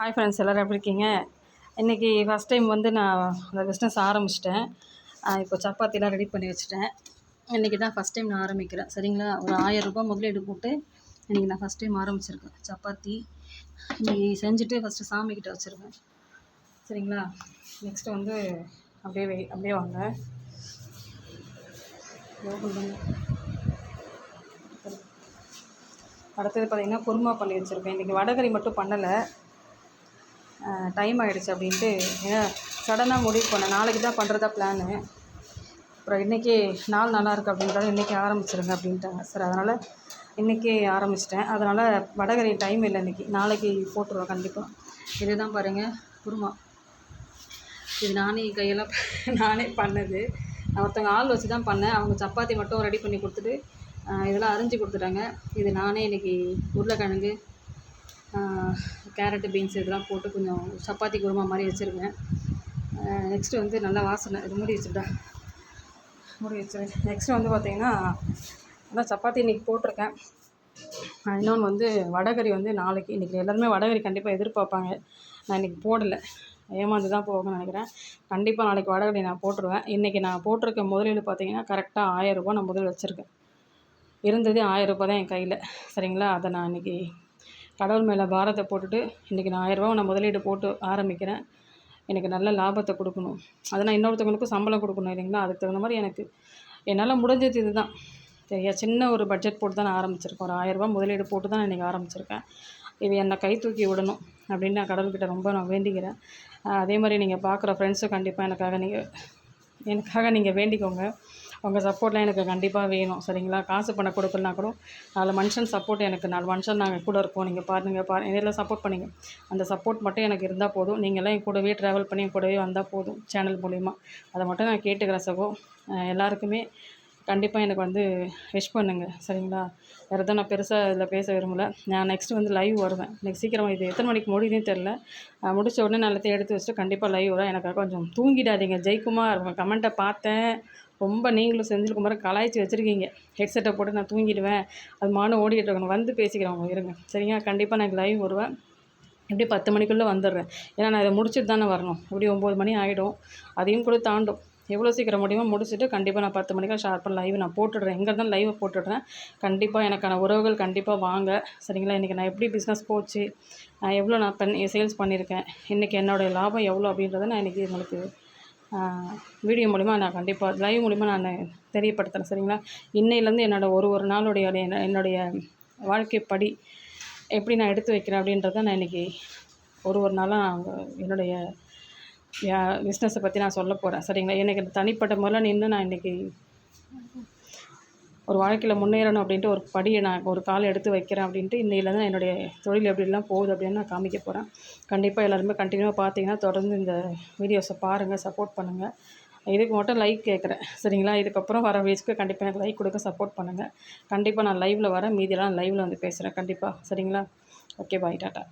Hi friends, எல்லோரும் எப்படி இருக்கீங்க? இன்றைக்கி ஃபஸ்ட் டைம் வந்து நான் அந்த பிஸ்னஸ் ஆரம்பிச்சிட்டேன். இப்போ சப்பாத்திலாம் ரெடி பண்ணி வச்சுட்டேன். இன்றைக்கி தான் ஃபஸ்ட் டைம் நான் ஆரம்பிக்கிறேன். சரிங்களா? ஒரு 1000 ரூபாய் முதலீடு போட்டு இன்றைக்கி நான் ஃபஸ்ட் டைம் ஆரம்பிச்சிருக்கேன். சப்பாத்தி இன்றைக்கி செஞ்சுட்டு ஃபஸ்ட்டு சாமிக்கிட்ட வச்சுருக்கேன். சரிங்களா? நெக்ஸ்ட்டு வந்து அப்படியே வாங்க. அடுத்தது பார்த்திங்கன்னா குருமா பண்ணி வச்சுருக்கேன். இன்றைக்கி வடகறி மட்டும் பண்ணலை, டைம் ஆகிடுச்சு அப்படின்ட்டு. ஏன்னா சடனாக முடிவு பண்ணேன், நாளைக்கு தான் பண்ணுறதா பிளானு. அப்புறம் இன்றைக்கி நாள் நல்லாயிருக்கு அப்படின்றாலும் இன்றைக்கி ஆரம்பிச்சிருங்க அப்படின்ட்டாங்க. சரி, அதனால் இன்றைக்கி ஆரம்பிச்சிட்டேன். அதனால் வடகறி டைம் இல்லை இன்றைக்கி, நாளைக்கு போட்டுருவேன் கண்டிப்பாக. இது தான் பாருங்கள் குருமா. இது நானே கையெல்லாம் நானே பண்ணது. நான் ஒருத்தவங்க ஆள் வச்சு தான் பண்ணேன். அவங்க சப்பாத்தி மட்டும் ரெடி பண்ணி கொடுத்துட்டு இதெல்லாம் அரிஞ்சு கொடுத்துட்டாங்க. இது நானே இன்றைக்கி உருளைக்கிழங்கு, கேரட்டு, பீன்ஸ் இதெல்லாம் போட்டு கொஞ்சம் சப்பாத்தி குருமா மாதிரி வச்சுருக்கேன். நெக்ஸ்ட்டு வந்து நல்லா வாசனை. இது மூடி வச்சுருவேன். நெக்ஸ்ட்டு வந்து பார்த்திங்கன்னா நல்லா சப்பாத்தி இன்றைக்கி போட்டிருக்கேன். இன்னொன்று வந்து வடகறி வந்து நாளைக்கு. இன்றைக்கி எல்லாருமே வடகறி கண்டிப்பாக எதிர்பார்ப்பாங்க. நான் இன்றைக்கி போடலை, ஏமாந்து தான் போகணும்னு நினைக்கிறேன். கண்டிப்பாக நாளைக்கு வடகறி நான் போட்டுருவேன். இன்றைக்கி நான் போட்டிருக்க முதலீடு பார்த்திங்கன்னா கரெக்டாக 1000 ரூபாய் நான் முதல் வச்சுருக்கேன். இருந்தது 1000 ரூபாய் தான் என் கையில். சரிங்களா? அதை நான் இன்றைக்கி கடவுள் மேலே பாரத்தை போட்டுட்டு இன்றைக்கி நான் 1000 ரூபாய் நான் முதலீடு போட்டு ஆரம்பிக்கிறேன். எனக்கு நல்ல லாபத்தை கொடுக்கணும். அதை நான் இன்னொருத்தவங்களுக்கும் சம்பளம் கொடுக்கணும் இல்லைங்களா? அதுக்கு தகுந்த மாதிரி எனக்கு என்னால் முடிஞ்சது இது தான். சரியா? சின்ன ஒரு பட்ஜெட் போட்டு தான் நான் ஆரம்பிச்சிருக்கேன். ஒரு 1000 ரூபாய் முதலீடு போட்டு தான் நான் இன்றைக்கி ஆரம்பிச்சிருக்கேன். இது என்னை கை தூக்கி விடணும் அப்படின்னு நான் கடவுள்கிட்ட ரொம்ப நான் வேண்டிக்கிறேன். அதே மாதிரி நீங்கள் பார்க்குற ஃப்ரெண்ட்ஸும் கண்டிப்பாக எனக்காக நீங்கள் வேண்டிக்கோங்க. உங்கள் சப்போர்ட்லாம் எனக்கு கண்டிப்பாக வேணும். சரிங்களா? காசு பணம் கொடுக்கலனா கூட 4 மனுஷன் சப்போர்ட், எனக்கு 4 மனுஷன் நாங்கள் கூட இருக்கோம். நீங்கள் பாருங்கள் இதெல்லாம் சப்போர்ட் பண்ணிங்க. அந்த சப்போர்ட் மட்டும் எனக்கு இருந்தால் போதும். நீங்கள்லாம் என் கூடவே ட்ராவல் பண்ணி என் கூடவே வந்தால் போதும் சேனல் மூலிமா. அதை மட்டும் நான் கேட்டுக்கிறேன் சகோ. எல்லாருக்குமே கண்டிப்பாக எனக்கு வந்து விஷ் பண்ணுங்கள். சரிங்களா? வேறு எதுவும் நான் பெருசாக இதில் பேச விரும்பலை. நான் நெக்ஸ்ட்டு வந்து லைவ் வருவேன். நெக்ஸ்ட் சீக்கிரமாக இது எத்தனை மணிக்கு முடியுதுன்னு தெரில. முடித்த உடனே நான் எல்லாத்தையும் எடுத்து வச்சுட்டு கண்டிப்பாக லைவ் வரேன். எனக்காக கொஞ்சம் தூங்கிடாதீங்க. ஜெயக்குமார் உங்கள் கமெண்ட்டை பார்த்தேன். ரொம்ப நீங்களும் செந்தில்குமாரை கலாய்ச்சி வச்சுருக்கீங்க. ஹெட்செட்டை போட்டு நான் தூங்கிடுவேன், அது மானும் ஓடிக்கிட்டு இருக்கணும். வந்து பேசிக்கிறவங்க இருங்க. சரிங்க? கண்டிப்பாக நான் லைவ் வருவேன். எப்படி 10 மணிக்குள்ளே வந்துடுறேன். ஏன்னா நான் இதை முடிச்சுட்டு தானே வரணும். இப்படி 9 மணி ஆகிடும், அதையும் கூட தாண்டும். எவ்வளோ சீக்கிரம் முடியுமோ முடிச்சுட்டு கண்டிப்பாக நான் 10 மணிக்கெலாம் ஷார்ப்பாக லைவ் நான் போட்டுடுறேன். எங்கே இருந்தாலும் லைவை போட்டுடுறேன். கண்டிப்பாக எனக்கான உறவுகள் கண்டிப்பாக வாங்க. சரிங்களா? இன்றைக்கி நான் எப்படி பிஸ்னஸ் போச்சு, எவ்வளோ நான் சேல்ஸ் பண்ணியிருக்கேன், இன்றைக்கி என்னுடைய லாபம் எவ்வளோ அப்படின்றத நான் இன்றைக்கி உங்களுக்கு வீடியோ மூலிமா நான் கண்டிப்பாக லைவ் மூலிமா நான் தெரியப்படுத்துகிறேன். சரிங்களா? இன்னையிலேருந்து ஒரு நாளுடைய என்னுடைய வாழ்க்கைப்படி எப்படி நான் எடுத்து வைக்கிறேன் அப்படின்றத நான் இன்றைக்கி ஒரு நாளாக என்னுடைய பிஸ்னஸை பற்றி நான் சொல்ல போகிறேன். சரிங்களா? எனக்கு தனிப்பட்ட முறையில் நின்று நான் இன்றைக்கி ஒரு வாழ்க்கையில் முன்னேறணும் அப்படின்ட்டு ஒரு படியை நான் ஒரு காலை எடுத்து வைக்கிறேன் அப்படின்ட்டு இன்னையிலேருந்து என்னுடைய தொழில் எப்படிலாம் போகுது அப்படின்னு நான் காமிக்க போகிறேன். கண்டிப்பாக எல்லாருமே கண்டினியூவாக பார்த்தீங்கன்னா தொடர்ந்து இந்த வீடியோஸை பாருங்கள், சப்போர்ட் பண்ணுங்கள். இதுக்கு மட்டும் லைக் கேட்குறேன். சரிங்களா? இதுக்கப்புறம் வர வீடியோஸ்க்கு கண்டிப்பாக எனக்கு லைக் கொடுக்க சப்போர்ட் பண்ணுங்கள். கண்டிப்பாக நான் லைவில் வரேன். மீதியெல்லாம் லைவில் வந்து பேசுகிறேன் கண்டிப்பாக. சரிங்களா? ஓகே, பாய், டாட்டா.